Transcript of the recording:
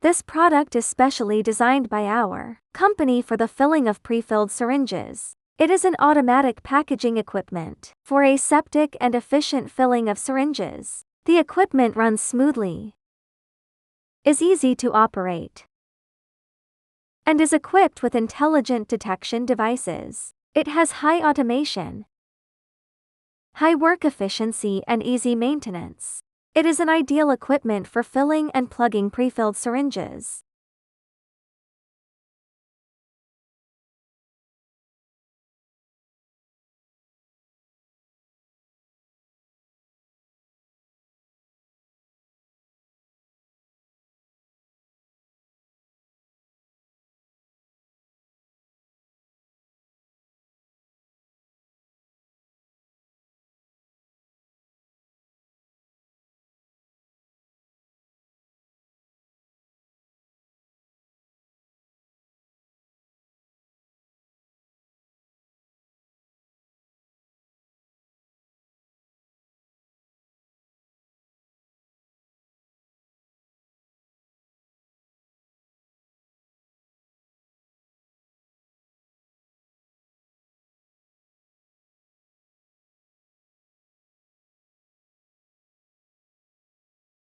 This product is specially designed by our company for the filling of prefilled syringes. It is an automatic packaging equipment for aseptic and efficient filling of syringes. The equipment runs smoothly, is easy to operate, and is equipped with intelligent detection devices. It has high automation, high work efficiency, and easy maintenance. It is an ideal equipment for filling and plugging prefilled syringes.